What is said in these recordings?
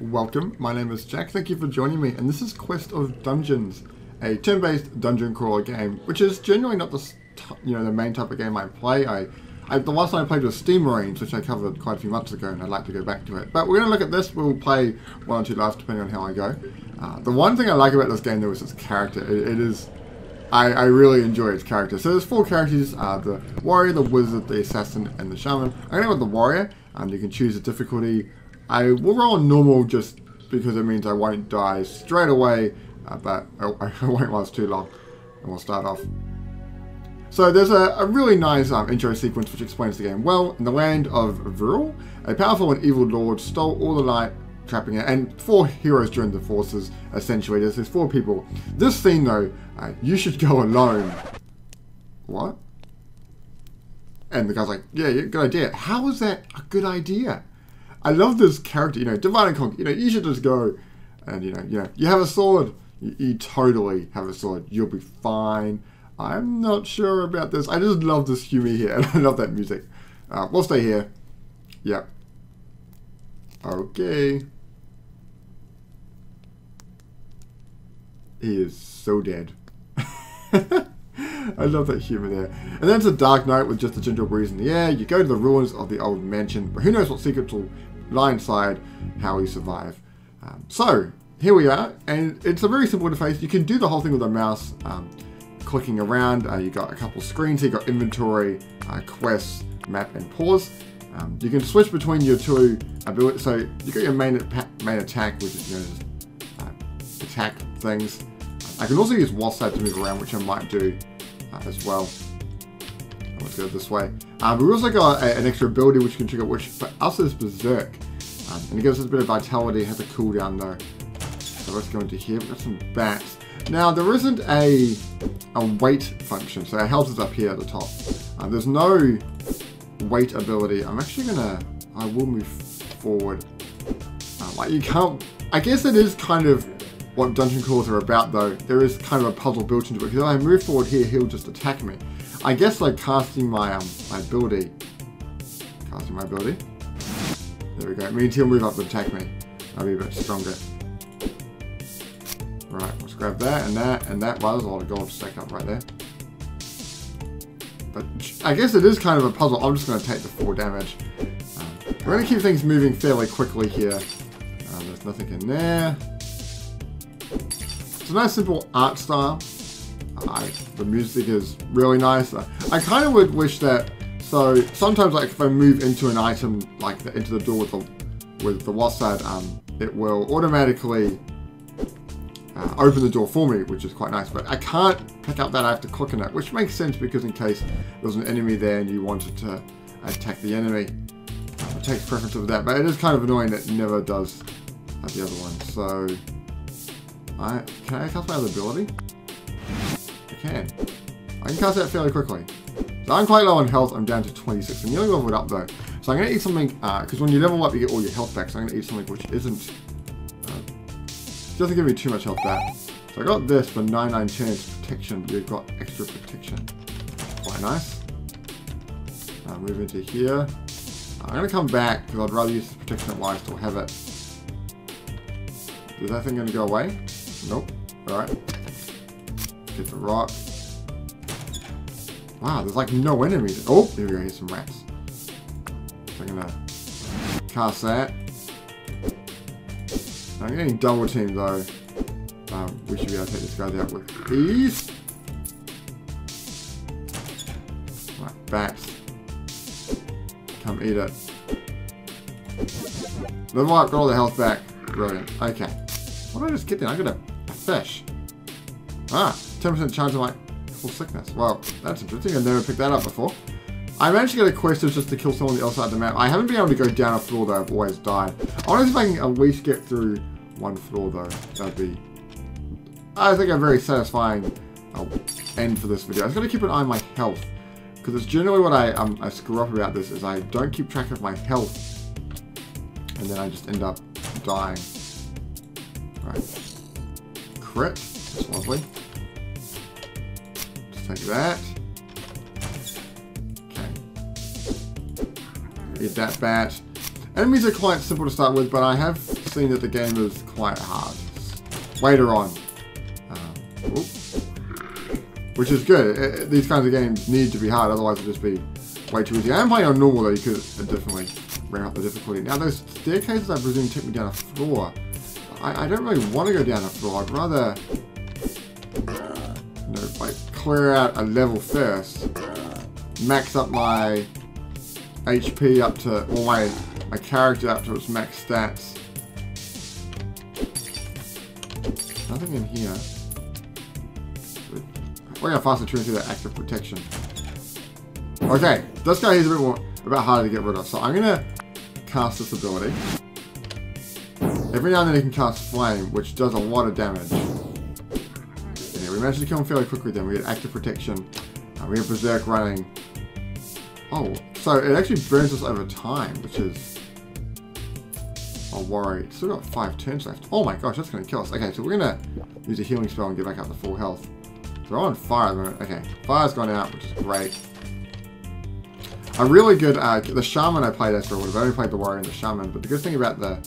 Welcome, my name is Jack, thank you for joining me, and this is Quest of Dungeons, a turn-based dungeon crawler game, which is generally not the main type of game I play. The last time I played was Steam Marines, which I covered quite a few months ago, and I'd like to go back to it. But we're going to look at this, we'll play one or two lives depending on how I go. The one thing I like about this game though is its character. I really enjoy its character. So there's four characters, the warrior, the wizard, the assassin, and the shaman. I'm going to go with the warrior. You can choose the difficulty. I will roll on normal just because it means I won't die straight away, but I won't last too long. And we'll start off. So there's a really nice intro sequence which explains the game well. In the land of Virul, a powerful and evil lord stole all the light, trapping it, and four heroes joined the forces, essentially. There's four people. This scene though, you should go alone. What? And the guy's like, yeah, good idea. How is that a good idea? I love this character, divide and conquer. You should just go and, you have a sword. You totally have a sword. You'll be fine. I'm not sure about this. I just love this humor here, and I love that music. We'll stay here. Yep. Okay. He is so dead. I love that humor there. And then it's a dark night with just a gentle breeze in the air. You go to the ruins of the old mansion, but who knows what secrets will lie inside, how we survive. So, here we are, and it's a very simple interface. You can do the whole thing with a mouse, clicking around. You got a couple screens here. You got inventory, quests, map, and pause. You can switch between your two abilities. So you got your main attack, which is just attack things. I can also use WASD to move around, which I might do as well. Let's go this way. But we also got an extra ability which can trigger, which for us is Berserk. And it gives us a bit of vitality. It has a cooldown though. So let's go into here. We've got some bats. Now there isn't a weight function, so our health is up here at the top. There's no weight ability. I will move forward. Like you can't, I guess it is kind of what dungeon crawlers are about though. There is kind of a puzzle built into it, because if I move forward here, he'll just attack me. I guess like casting my ability. There we go. It means he'll move up and attack me. I'll be a bit stronger. Right, let's grab that and that and that. Wow, there's a lot of gold stacked up right there. But I guess it is kind of a puzzle. I'm just going to take the 4 damage. We're going to keep things moving fairly quickly here. There's nothing in there. It's a nice simple art style. The music is really nice. I kind of would wish that, so sometimes like if I move into an item, like into the door with the WASD, it will automatically open the door for me, which is quite nice, but I can't pick up that. I have to click on it, which makes sense because in case there's an enemy there and you wanted to attack the enemy, it takes preference over that, but it is kind of annoying that it never does the other one. So, can I cast my other ability? I can cast that fairly quickly. So I'm quite low on health. I'm down to 26. I'm nearly leveled up though. So I'm going to eat something, because when you level up you get all your health back, so I'm going to eat something which isn't, doesn't give me too much health back. So I got this for 99 chance protection. You've got extra protection. Quite nice. Move into here. I'm going to come back because I'd rather use protection while I still have it. Is that thing going to go away? Nope. Alright. Get the rock. Wow, there's like no enemies. Oh, here we go. Here's some rats. So I'm going to cast that. I'm getting double teamed though. We should be able to take this guy out with ease. Right, bats. Come eat it. Level up, got all the health back. Brilliant. Okay. What did I just get then? I got a fish. 10% chance of my full sickness. Well, that's interesting. I've never picked that up before. I managed to get a quest just to kill someone on the other side of the map. I haven't been able to go down a floor though. I've always died. I want to see if I can at least get through one floor though. That'd be, I think, a very satisfying end for this video. I was going to keep an eye on my health, because it's generally what I screw up about this, is I don't keep track of my health, and then I just end up dying. Right. Crit. That's lovely. Just take that. Okay. Eat that bat. Enemies are quite simple to start with, but I have seen that the game is quite hard later on. Which is good. These kinds of games need to be hard, otherwise it'll just be way too easy. I am playing on normal though, you could definitely ramp up the difficulty. Now those staircases I presume take me down a floor. I don't really want to go down a floor. I'd rather, you know, like clear out a level first, max up my HP up to, or my character up to its max stats. Nothing in here. Look how fast I turn through that active protection. Okay, this guy is a bit harder to get rid of, so I'm gonna cast this ability. Every now and then he can cast Flame, which does a lot of damage. Yeah, we managed to kill him fairly quickly then. We get active protection. We have Berserk running. Oh, so it actually burns us over time, which is a worry. Still got 5 turns left. Oh my gosh, that's gonna kill us. Okay, so we're gonna use a healing spell and get back up to full health. So we're on fire at the moment. Okay, fire's gone out, which is great. A really good, the Shaman I played as for a little bit. I only played the Warrior and the Shaman, but the good thing about the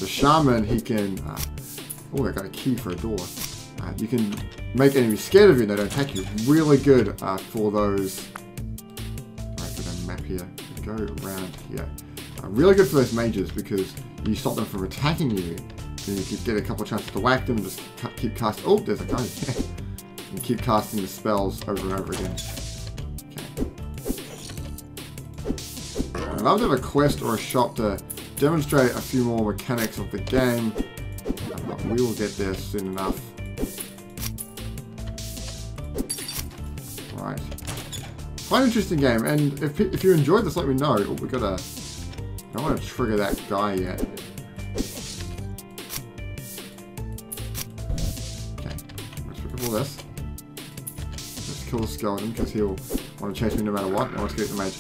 Shaman, he can, oh, I got a key for a door. You can make enemies scared of you and they don't attack you. Really good for those, right, got a map here, go around here. Really good for those mages because you stop them from attacking you. Then you can get a couple of chances to whack them, just keep casting, oh, there's a guy. And keep casting the spells over and over again. Okay. I'd love to have a quest or a shop to demonstrate a few more mechanics of the game. But we will get there soon enough. Right. Quite an interesting game, and if you enjoyed this, let me know. Oh, we got a. I don't want to trigger that guy yet. Okay. Let's pick up all this. Kill the skeleton because he'll want to chase me no matter what. I want to get the mage.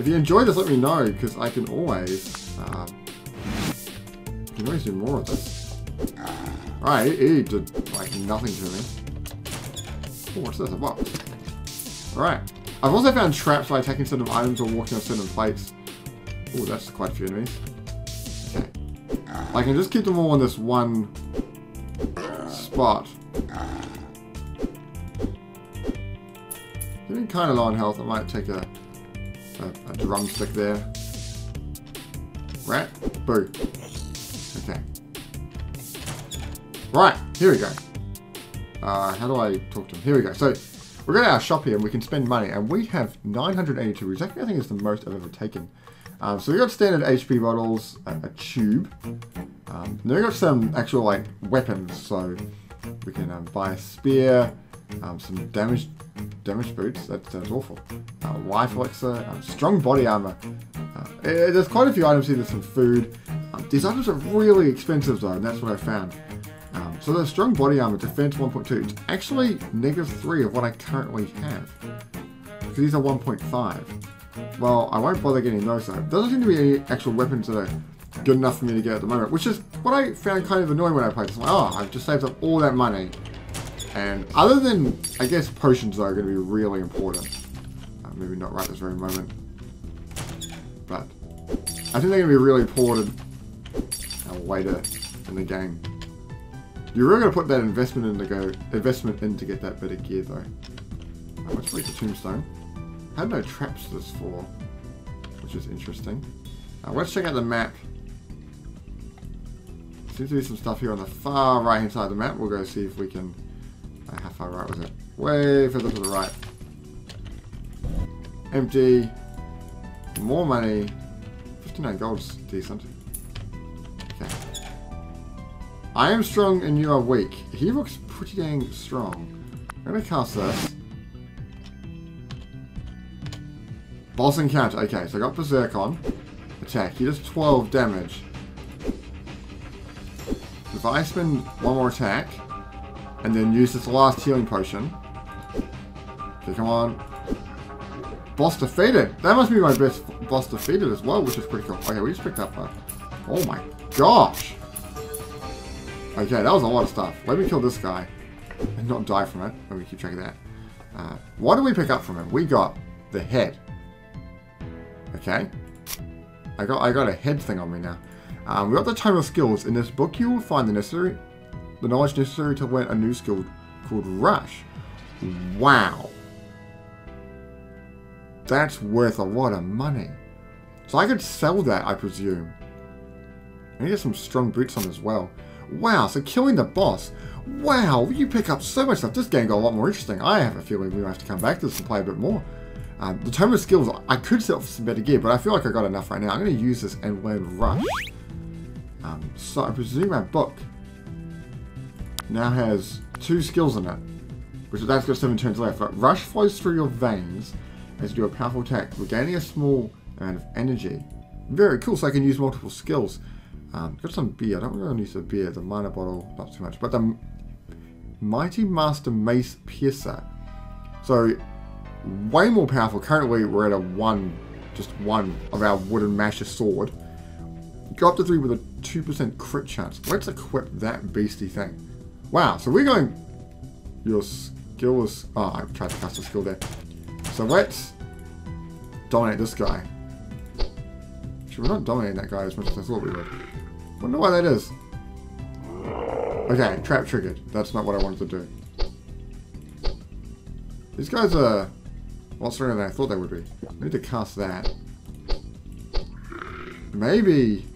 If you enjoyed this, let me know because I can always do more of this. Alright, he did like nothing to me. Oh, what's this? A box. Alright. I've also found traps by attacking certain items or walking on certain plates. Oh, that's quite a few enemies. Okay. I can just keep them all in this one spot. Getting kind of low on health, I might take a drumstick there. Rat? Boo. Okay. Right, here we go. How do I talk to him? Here we go. So, we're going to our shop here and we can spend money. And we have 982, which actually I think is the most I've ever taken. So we got standard HP bottles, a tube. And then we got some actual like weapons. So, we can buy a spear, some damage boots, that sounds awful. Life elixir, strong body armor. There's quite a few items here, there's some food. These items are really expensive though, and that's what I found. So the strong body armor, defense 1.2, it's actually -3 of what I currently have. Because these are 1.5. Well, I won't bother getting those though. There doesn't seem to be any actual weapons that are good enough for me to get at the moment, which is what I found kind of annoying when I played this. Like, oh, I've just saved up all that money. And other than, I guess, potions though are going to be really important. Maybe not right this very moment. But I think they're going to be really important later in the game. You're really going to put that investment in to get that bit of gear though. Let's break the tombstone. I had no traps this for, which is interesting. Let's check out the map. Seems to be some stuff here on the far right hand side of the map. We'll go see if we can. How far right was it? Way further to the right. Empty. More money. 59 gold's decent. Okay. I am strong and you are weak. He looks pretty dang strong. I'm going to cast this. Boss encounter. Okay, so I got Berserk on. Attack. He does 12 damage. If I spend one more attack, and then use this last healing potion. Okay, come on. Boss defeated. That must be my best boss defeated as well, which is pretty cool. Okay, we just picked up that. Oh my gosh. Okay, that was a lot of stuff. Let me kill this guy and not die from it. Let me keep track of that. What did we pick up from him? We got the head. Okay. I got a head thing on me now. We got the Tome of Skills. In this book, you will find the knowledge necessary to learn a new skill called Rush. Wow. That's worth a lot of money. So I could sell that, I presume. I need to get some strong boots on as well. Wow, so killing the boss. Wow, you pick up so much stuff. This game got a lot more interesting. I have a feeling we might have to come back to this and play a bit more. The Tome of Skills, I could sell for some better gear, but I feel like I got enough right now. I'm going to use this and learn Rush. So I presume our book now has 2 skills in it, which that's got 7 turns left. But Rush flows through your veins as you do a powerful attack, regaining a small amount of energy. Very cool, so I can use multiple skills. Got some beer. I don't really use the beer. The minor bottle, not too much. But the Mighty Master Mace Piercer. So, way more powerful. Currently, we're at a 1, just 1 of our wooden masher sword. Go up to 3 with a 2% crit chance. Let's equip that beastie thing. Wow, so we're going... Your skill is... Oh, I tried to cast a skill there. So let's dominate this guy. Actually, we're not dominating that guy as much as I thought we would. Wonder why that is. Okay, trap triggered. That's not what I wanted to do. These guys are a lot stronger than I thought they would be. I need to cast that. Maybe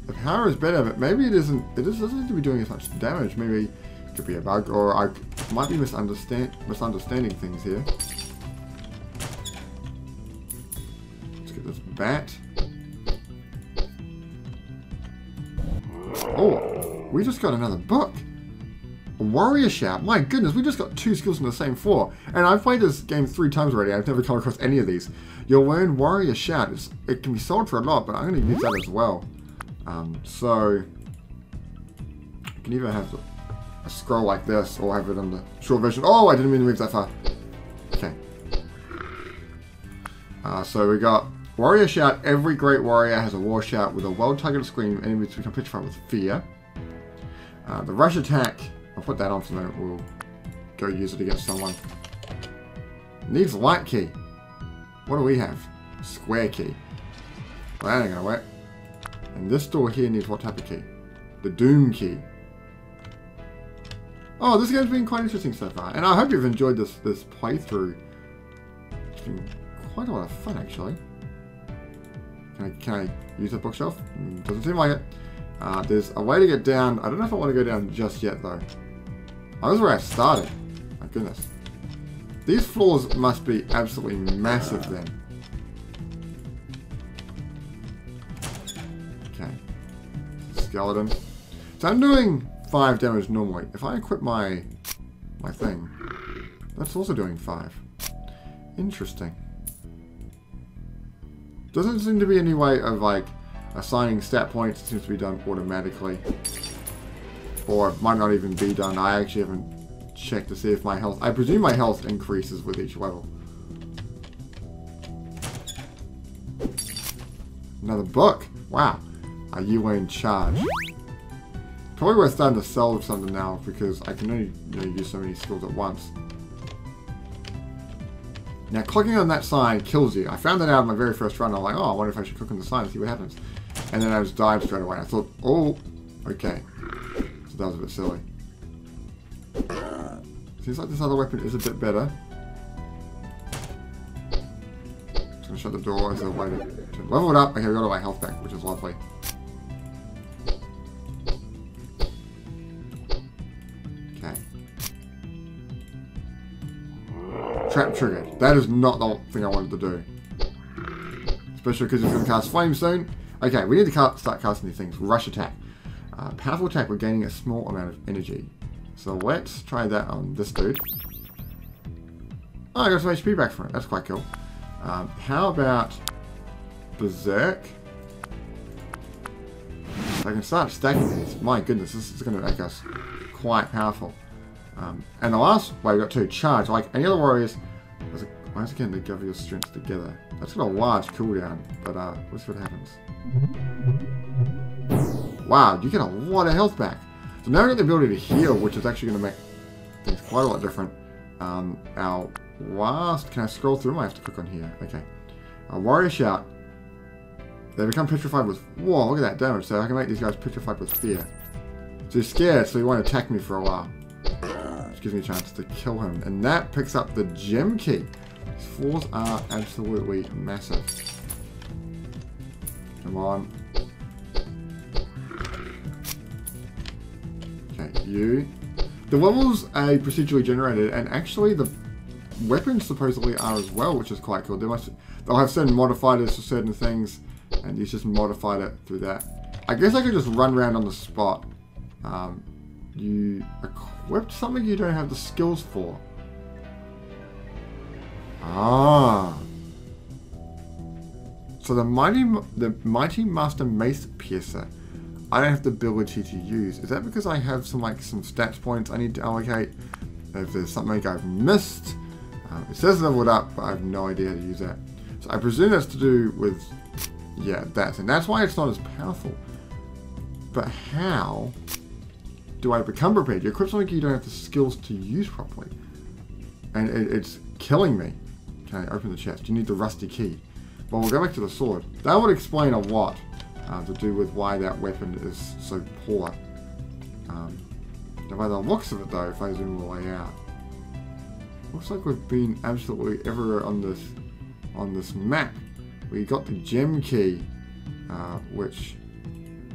the power is better, but maybe it isn't. It doesn't seem to be doing as much damage. Maybe it could be a bug, or I might be misunderstanding things here. Let's get this bat. Oh, we just got another book. A Warrior Shout. My goodness, we just got 2 skills on the same floor. And I've played this game 3 times already. I've never come across any of these. You'll learn Warrior Shout. It can be sold for a lot, but I'm going to use that as well. So, you can either have a scroll like this, or have it on the short version. Oh, I didn't mean to move that far. Okay. So we got Warrior Shout. Every great warrior has a war shout with a well-targeted scream. Enemies become petrified with fear. The Rush Attack. I'll put that on for a minute. We'll go use it against someone. Needs light key. What do we have? Square key. Well, that ain't gonna work. And this door here needs what type of key? The Doom key. Oh, this game's been quite interesting so far. And I hope you've enjoyed this playthrough. It's been quite a lot of fun, actually. Can I use that bookshelf? Doesn't seem like it. There's a way to get down. I don't know if I want to go down just yet, though. Oh, this is where I started. My goodness. These floors must be absolutely massive, then. Okay. Skeleton. So I'm doing 5 damage normally. If I equip my thing, that's also doing 5. Interesting. Doesn't seem to be any way of, like, assigning stat points. It seems to be done automatically. Or it might not even be done. I actually haven't checked to see if my health... I presume my health increases with each level. Another book. Wow. Are you in charge? Probably worth starting to sell something now, because I can only use so many skills at once. Now, clicking on that sign kills you. I found that out in my very first run. I'm like, oh, I wonder if I should click on the sign and see what happens. And then I just died straight away. I thought, oh, okay. So that was a bit silly. Seems like this other weapon is a bit better. Just gonna shut the door as a way to level it up. Okay, we got all my health back, which is lovely. Okay. Trap triggered. That is not the thing I wanted to do. Especially because it's going to cast flame soon. Okay, we need to start casting these things. Rush attack. Powerful attack, we're gaining a small amount of energy. So let's try that on this dude. Oh, I got some HP back from it. That's quite cool. How about Berserk? I can start stacking these. My goodness, this is going to make us quite powerful. And the last way we got to charge. Like any other warriors, once again, they gather your strength together. That's got a large cooldown, but let's see what happens. Wow, you get a lot of health back. So now we got the ability to heal, which is actually going to make things quite a lot different. Our last... Can I scroll through them? I have to click on here. Okay. Warrior Shout. They become petrified with... Whoa, look at that damage. So I can make these guys petrified with fear. So he's scared, so he won't attack me for a while. Which gives me a chance to kill him. And that picks up the gem key. These floors are absolutely massive. Come on. Okay, you. The levels are procedurally generated, and actually the weapons supposedly are as well, which is quite cool. They'll have certain modifiers for certain things, and he's just modified it through that. I guess I could just run around on the spot. You equipped something you don't have the skills for. Ah. So the mighty master mace piercer, I don't have the ability to use. Is that because I have some stats points I need to allocate? If there's something I've missed, it says leveled up, but I have no idea how to use that. So I presume that's to do with, yeah, that, and that's why it's not as powerful. But how do I become prepared? You equip something you don't have the skills to use properly, and it's killing me. Okay, open the chest. You need the rusty key. Well, we'll go back to the sword. That would explain a lot to do with why that weapon is so poor. By the looks of it, though, if I zoom all the way out, looks like we've been absolutely everywhere on this map. We got the gem key, which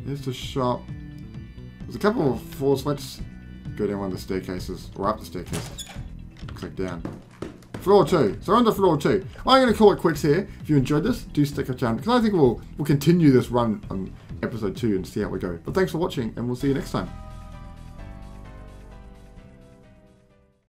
is the shop. There's a couple of floors. Let's go down one of the staircases, or up the staircases. Looks like down. Floor 2. So we're on to floor 2. I'm going to call it quits here. If you enjoyed this, do stick around, because I think we'll continue this run on episode 2 and see how we go. But thanks for watching, and we'll see you next time.